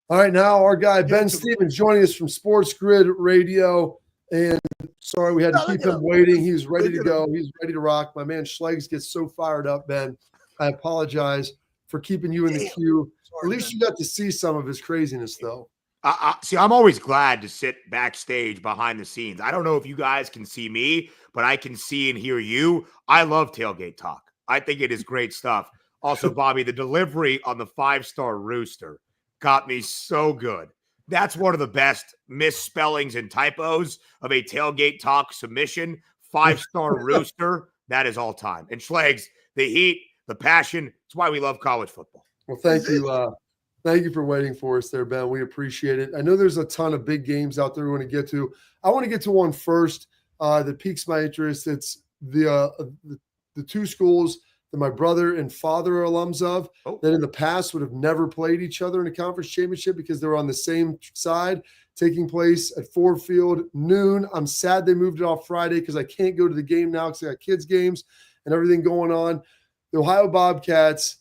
All right, now our guy Ben Stevens joining us from Sports Grid Radio. And sorry, we had to keep him waiting. He's ready to go. He's ready to rock. My man Schlegel gets so fired up, Ben. I apologize for keeping you in the queue. At least you got to see some of his craziness, though. See, I'm always glad to sit backstage behind the scenes. I don't know if you guys can see me, but I can see and hear you. I love tailgate talk. I think it is great stuff. Also, Bobby, the delivery on the 5-star rooster got me so good. That's one of the best misspellings and typos of a tailgate talk submission. 5-star rooster. That is all time. And Schlegs, the heat, the passion. It's why we love college football. Well, thank you. Thank you for waiting for us there, Ben. We appreciate it. I know there's a ton of big games out there we want to get to. I want to get to one first that piques my interest. It's the 2 schools that my brother and father are alums of that in the past would have never played each other in a conference championship because they were on the same side, taking place at Ford Field noon. I'm sad they moved it off Friday because I can't go to the game now because I got kids' games and everything going on. The Ohio Bobcats,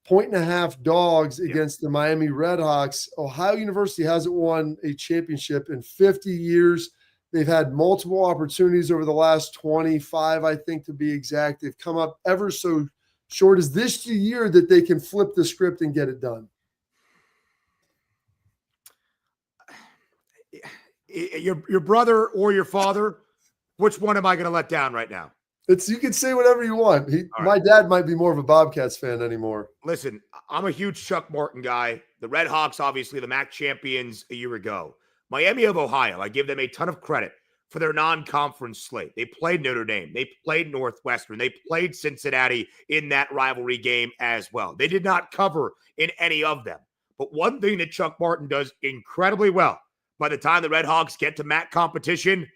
1.5 dogs against the Miami Redhawks. Ohio University hasn't won a championship in 50 years. They've had multiple opportunities over the last 25, I think, to be exact. They've come up ever so short. Is this the year that they can flip the script and get it done? Your brother or your father, which one am I going to let down right now? You can say whatever you want. My dad might be more of a Bobcats fan anymore. Listen, I'm a huge Chuck Martin guy. The Redhawks, obviously, the MAC champions a year ago. Miami of Ohio, I give them a ton of credit for their non-conference slate. They played Notre Dame. They played Northwestern. They played Cincinnati in that rivalry game as well. They did not cover in any of them. But one thing that Chuck Martin does incredibly well, by the time the Redhawks get to MAC competition,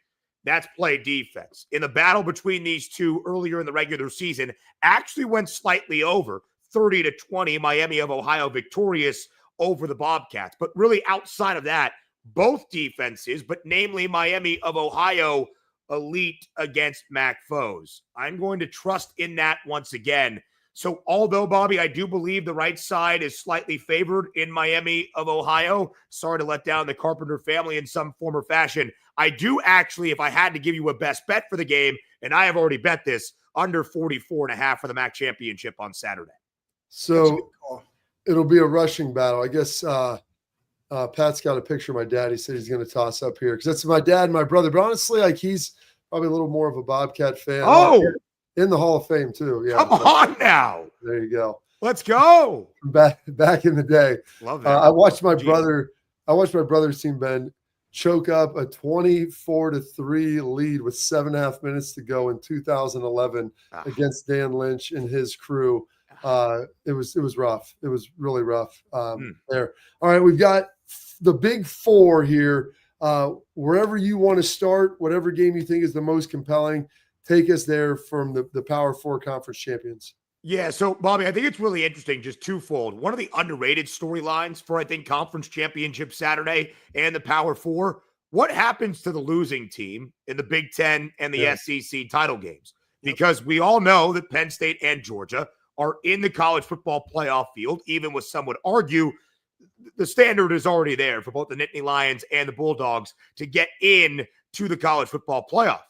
that's play defense. In the battle between these two earlier in the regular season, actually went slightly over, 30-20, Miami of Ohio victorious over the Bobcats. But really outside of that, both defenses, but namely Miami of Ohio, elite against MAC foes. I'm going to trust in that once again. So although, Bobby, I do believe the right side is slightly favored in Miami of Ohio, sorry to let down the Carpenter family in some form or fashion, I do actually, if I had to give you a best bet for the game, and I have already bet this, under 44.5 for the MAC championship on Saturday. So it'll be a rushing battle. I guess Pat's got a picture of my dad. He said he's going to toss up here because that's my dad and my brother. But honestly, like he's probably a little more of a Bobcat fan. Oh, in the Hall of Fame too. Yeah, come on now. There you go. Let's go. Back in the day. Love that. I watched my brother. I watched my brother's team, Ben. choke up a 24-3 lead with 7.5 minutes to go in 2011 against Dan Lynch and his crew. It was rough. It was really rough there. All right, we've got the big four here. Wherever you want to start, whatever game you think is the most compelling, take us there from the Power Four conference champions. Yeah, so Bobby, I think it's really interesting, just twofold. One of the underrated storylines for, I think, Conference Championship Saturday and the Power Four, what happens to the losing team in the Big Ten and the SEC title games? Because we all know that Penn State and Georgia are in the college football playoff field, even with some would argue the standard is already there for both the Nittany Lions and the Bulldogs to get in to the college football playoff.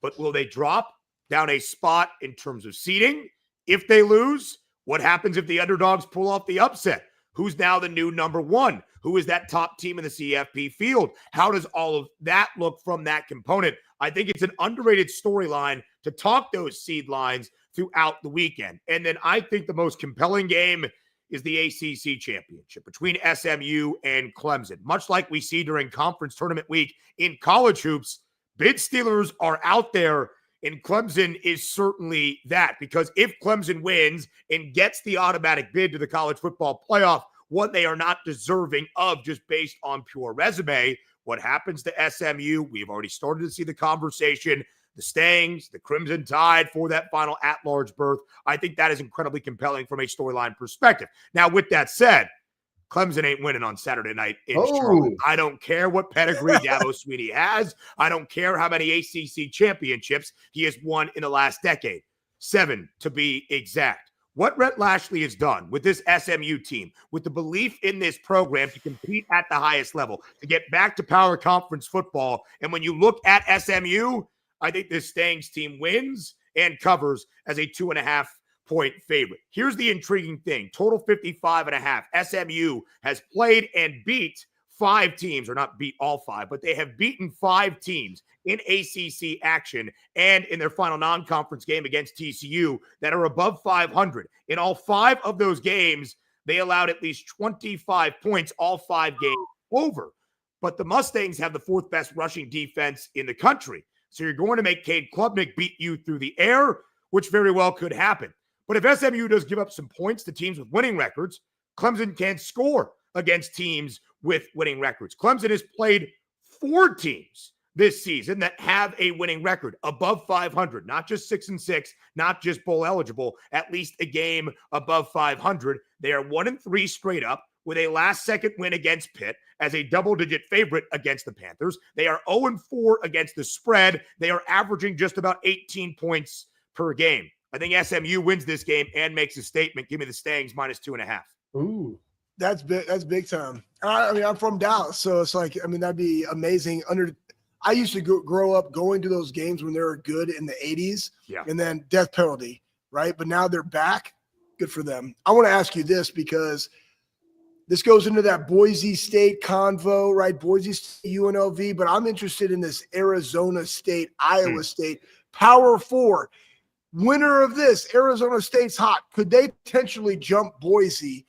But will they drop down a spot in terms of seeding? If they lose, what happens if the underdogs pull off the upset? Who's now the new number one? Who is that top team in the CFP field? How does all of that look from that component? I think it's an underrated storyline to talk those seed lines throughout the weekend. And then I think the most compelling game is the ACC championship between SMU and Clemson. Much like we see during conference tournament week in college hoops, bid stealers are out there. And Clemson is certainly that, because if Clemson wins and gets the automatic bid to the college football playoff, what they are not deserving of just based on pure resume, what happens to SMU? We've already started to see the conversation, the Stangs, the Crimson Tide for that final at-large berth. I think that is incredibly compelling from a storyline perspective. Now, with that said, Clemson ain't winning on Saturday night in Charlotte. I don't care what pedigree Dabo Swinney has. I don't care how many ACC championships he has won in the last decade. 7 to be exact. What Rhett Lashley has done with this SMU team, with the belief in this program to compete at the highest level, to get back to power conference football. And when you look at SMU, I think this Stangs team wins and covers as a 2.5-point favorite. Here's the intriguing thing. Total 55.5. SMU has played and beat 5 teams, or not beat all 5, but they have beaten 5 teams in ACC action and in their final non-conference game against TCU that are above 500. In all 5 of those games, they allowed at least 25 points, all 5 games over. But the Mustangs have the 4th best rushing defense in the country. So you're going to make Cade Klubnik beat you through the air, which very well could happen. But if SMU does give up some points to teams with winning records, Clemson can't score against teams with winning records. Clemson has played 4 teams this season that have a winning record above 500, not just 6-6, not just bowl eligible, at least a game above 500. They are 1-3 straight up with a last-second win against Pitt as a double-digit favorite against the Panthers. They are 0-4 against the spread. They are averaging just about 18 points per game. I think SMU wins this game and makes a statement. Give me the Stangs -2.5. Ooh. That's big. That's big time. I mean, I'm from Dallas, so it's like, I mean, that'd be amazing. I used to grow up going to those games when they were good in the 80s, and then death penalty, right? But now they're back. Good for them. I want to ask you this, because this goes into that Boise State convo, right? Boise State, UNLV, but I'm interested in this Arizona State, Iowa State, Power 4. Winner of this, Arizona State's hot. Could they potentially jump Boise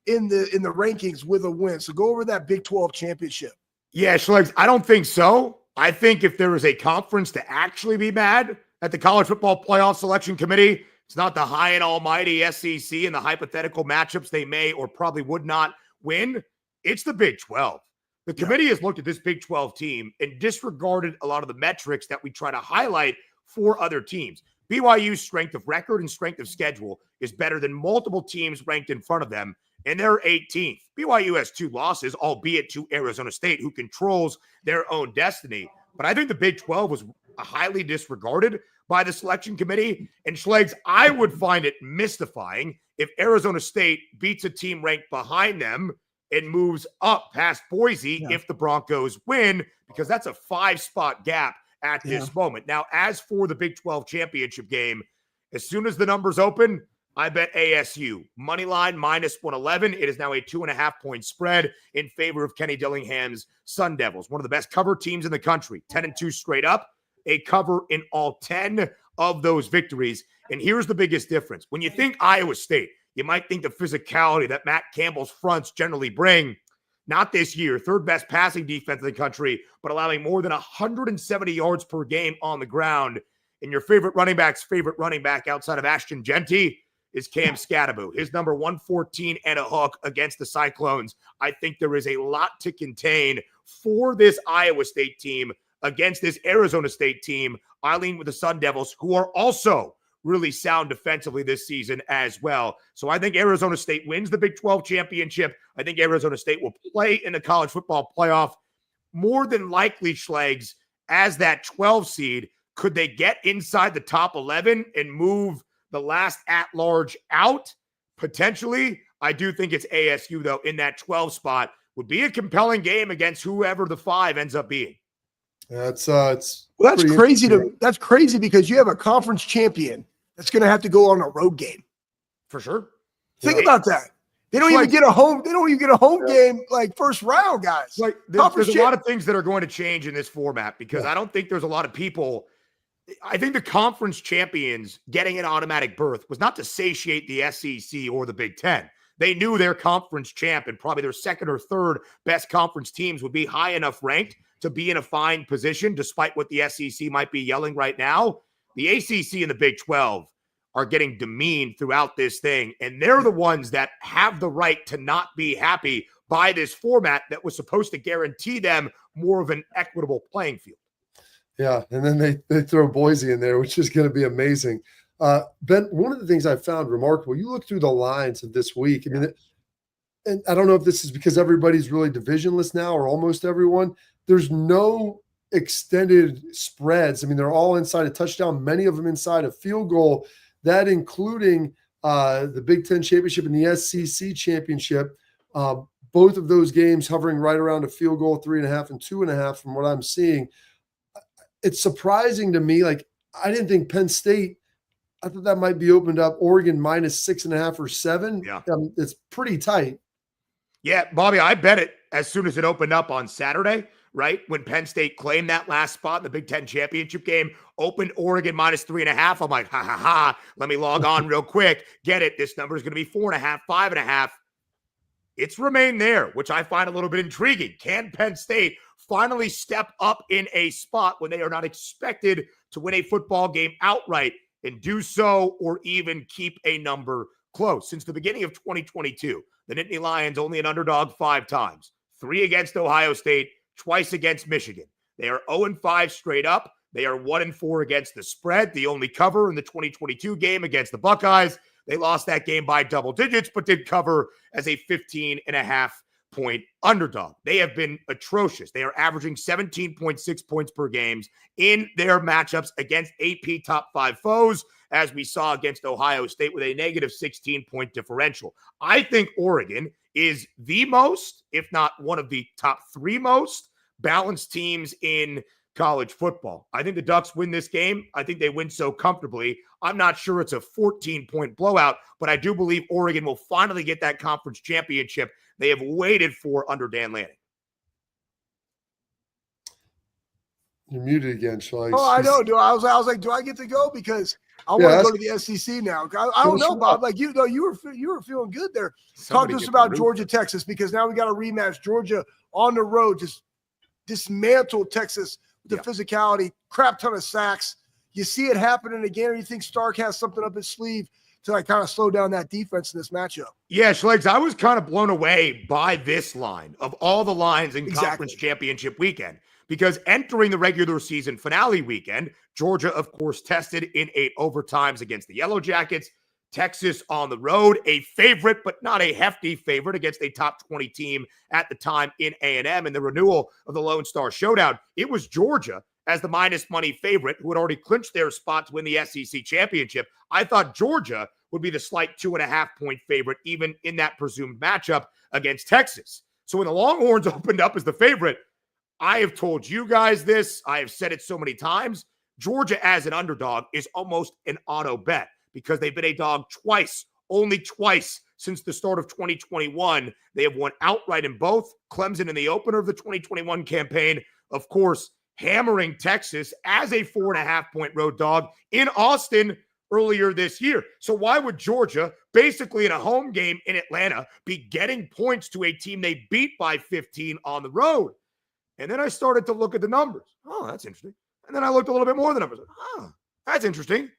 in the rankings with a win? So go over that Big 12 championship. Yeah, Schlegel, I don't think so. I think if there is a conference to actually be mad at the College Football Playoff Selection Committee, it's not the high and almighty SEC and the hypothetical matchups they may or probably would not win. It's the Big 12. The committee has looked at this Big 12 team and disregarded a lot of the metrics that we try to highlight for other teams. BYU's strength of record and strength of schedule is better than multiple teams ranked in front of them, and they're 18th. BYU has 2 losses, albeit to Arizona State, who controls their own destiny. But I think the Big 12 was highly disregarded by the selection committee. And Schlegs, I would find it mystifying if Arizona State beats a team ranked behind them and moves up past Boise if the Broncos win, because that's a 5-spot gap at this moment. Now, as for the Big 12 championship game, as soon as the numbers open, I bet ASU. Money line -111. It is now a 2.5-point spread in favor of Kenny Dillingham's Sun Devils, one of the best cover teams in the country. 10-2 straight up, a cover in all 10 of those victories. And here's the biggest difference. When you think Iowa State, you might think the physicality that Matt Campbell's fronts generally bring. not this year, third best passing defense in the country, but allowing more than 170 yards per game on the ground. And your favorite running back's favorite running back outside of Ashton Genty is Cam Scatterbo. His number 114 and a hook against the Cyclones. I think there is a lot to contain for this Iowa State team against this Arizona State team. I lean with the Sun Devils, who are also really sound defensively this season as well. So I think Arizona State wins the Big 12 championship. I think Arizona State will play in the college football playoff. More than likely, Schlegs, as that 12 seed, could they get inside the top 11 and move the last at-large out? Potentially. I do think it's ASU, though, in that 12 spot. Would be a compelling game against whoever the 5 ends up being. It's that's crazy. That's crazy because you have a conference champion that's going to have to go on a road game. For sure. Think about that. They don't even get a home. They don't even get a home game like first round, guys. Like there's a lot of things that are going to change in this format because I don't think there's a lot of people. I think the conference champions getting an automatic berth was not to satiate the SEC or the Big Ten. They knew their conference champ and probably their second or third best conference teams would be high enough ranked to be in a fine position, despite what the SEC might be yelling right now. The ACC and the Big 12 are getting demeaned throughout this thing, and they're the ones that have the right to not be happy by this format that was supposed to guarantee them more of an equitable playing field. Yeah, and then they throw Boise in there, which is going to be amazing. Ben, one of the things I found remarkable, you look through the lines of this week. I mean, and I don't know if this is because everybody's really divisionless now or almost everyone. There's no extended spreads. I mean, they're all inside a touchdown, many of them inside a field goal, that including the Big Ten championship and the SEC championship. Both of those games hovering right around a field goal, 3.5 and 2.5 from what I'm seeing. It's surprising to me. Like, I didn't think Penn State, I thought that might be opened up. Oregon minus 6.5 or 7. Yeah. It's pretty tight. Yeah, Bobby, I bet it as soon as it opened up on Saturday, right? When Penn State claimed that last spot in the Big Ten championship game, opened Oregon minus 3.5. I'm like, ha. Let me log on real quick. Get it. This number is going to be 4.5, 5.5. It's remained there, which I find a little bit intriguing. Can Penn State finally step up in a spot when they are not expected to win a football game outright and do so or even keep a number close? Since the beginning of 2022, the Nittany Lions only an underdog 5 times, 3 against Ohio State, twice against Michigan. They are 0-5 straight up. They are 1-4 against the spread, the only cover in the 2022 game against the Buckeyes. They lost that game by double digits, but did cover as a 15.5 point underdog. They have been atrocious. They are averaging 17.6 points per game in their matchups against AP top 5 foes, as we saw against Ohio State with a negative 16-point differential. I think Oregon is the most, if not one of the top 3 most balanced teams in college football. I think the Ducks win this game. I think they win so comfortably. I'm not sure it's a 14-point blowout, but I do believe Oregon will finally get that conference championship they have waited for under Dan Lanning. You're muted again, Schlegel. Oh, I know. I was like, do I get to go? Because I want to go to the SEC now. I don't know, Bob. Like you were feeling good there. Talk to us about Georgia, Texas, because now we got a rematch. Georgia on the road just dismantled Texas with the physicality, crap ton of sacks. You see it happening again, or you think Stark has something up his sleeve to like kind of slow down that defense in this matchup? Yeah, Schlegs, I was kind of blown away by this line of all the lines in conference championship weekend, because entering the regular season finale weekend, Georgia, of course, tested in 8 overtimes against the Yellow Jackets. Texas on the road, a favorite, but not a hefty favorite against a top 20 team at the time in A&M. And the renewal of the Lone Star Showdown, it was Georgia as the minus money favorite who had already clinched their spot to win the SEC championship. I thought Georgia would be the slight 2.5-point favorite, even in that presumed matchup against Texas. So when the Longhorns opened up as the favorite, I have told you guys this, I have said it so many times, Georgia as an underdog is almost an auto bet, because they've been a dog twice, only twice since the start of 2021. They have won outright in both. Clemson in the opener of the 2021 campaign, of course, hammering Texas as a 4.5-point road dog in Austin earlier this year. So why would Georgia, basically in a home game in Atlanta, be getting points to a team they beat by 15 on the road? And then I started to look at the numbers. Oh, that's interesting. And then I looked a little bit more at the numbers. Oh, that's interesting.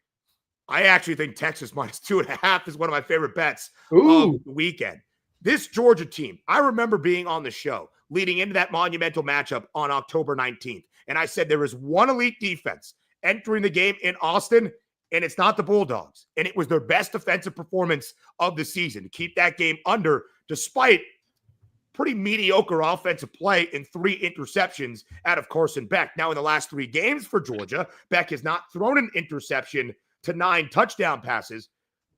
I actually think Texas minus 2.5 is one of my favorite bets of the weekend. This Georgia team, I remember being on the show leading into that monumental matchup on October 19th. And I said there is one elite defense entering the game in Austin, and it's not the Bulldogs. And it was their best defensive performance of the season to keep that game under, despite pretty mediocre offensive play and 3 interceptions out of Carson Beck. Now, in the last 3 games for Georgia, Beck has not thrown an interception to 9 touchdown passes.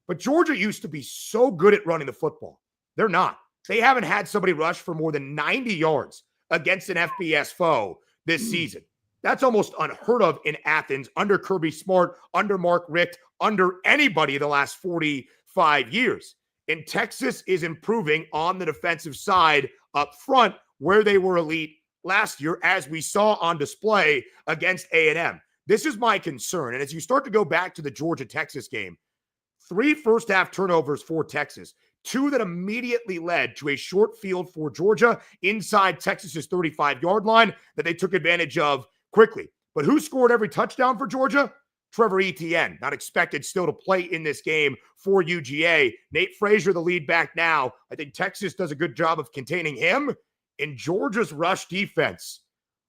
But Georgia used to be so good at running the football. They're not. They haven't had somebody rush for more than 90 yards against an FBS foe this season. That's almost unheard of in Athens, under Kirby Smart, under Mark Richt, under anybody the last 45 years. And Texas is improving on the defensive side up front, where they were elite last year, as we saw on display against A&M. This is my concern. And as you start to go back to the Georgia-Texas game, 3 first-half turnovers for Texas, 2 that immediately led to a short field for Georgia inside Texas's 35-yard line that they took advantage of quickly. But who scored every touchdown for Georgia? Trevor Etienne, not expected still to play in this game for UGA. Nate Frazier, the lead back now. I think Texas does a good job of containing him. In Georgia's rush defense,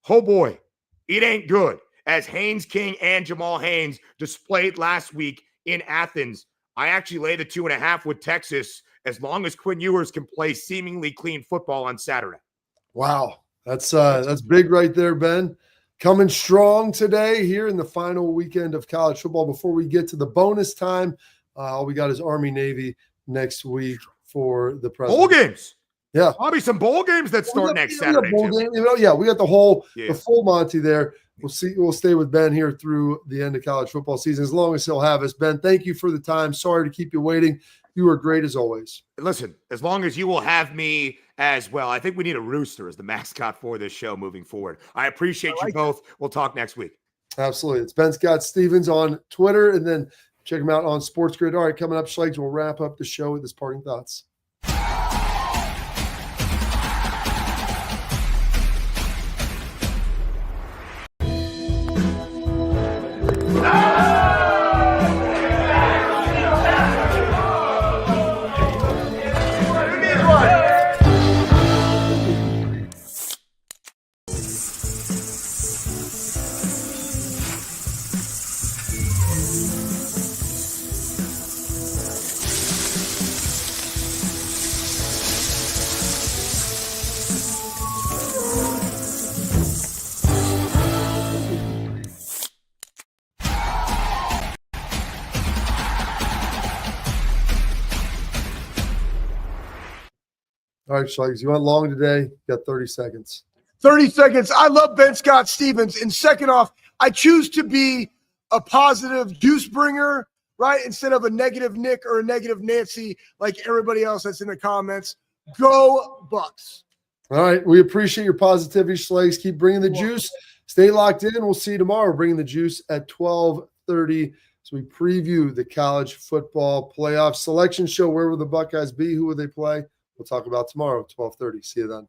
oh boy, it ain't good. As Haynes King and Jamal Haynes displayed last week in Athens, I actually lay the 2.5 with Texas as long as Quinn Ewers can play seemingly clean football on Saturday. Wow, that's big right there, Ben. Coming strong today here in the final weekend of college football. Before we get to the bonus time, all we got is Army-Navy next week for the president. Bowl games. Yeah. Probably some bowl games that start next Saturday. We got the full Monty there. We'll stay with Ben here through the end of college football season as long as he'll have us. Ben, thank you for the time. Sorry to keep you waiting. You are great as always. Listen, as long as you will have me as well. I think we need a rooster as the mascot for this show moving forward. I appreciate you both. We'll talk next week. Absolutely. It's Ben Scott Stevens on Twitter, and then check him out on Sports Grid. All right, coming up, Schlegel, we'll wrap up the show with his parting thoughts. All right, Schlegel, you went long today. You got 30 seconds. 30 seconds. I love Ben Scott Stevens. And second off, I choose to be a positive juice bringer, right? Instead of a negative Nick or a negative Nancy like everybody else that's in the comments. Go Bucks. All right. We appreciate your positivity, Schlegel. Keep bringing the juice. Stay locked in. We'll see you tomorrow. Bringing the juice at 12:30 as we preview the college football playoff selection show. Where will the Buckeyes be? Who will they play? We'll talk about tomorrow at 12:30. See you then.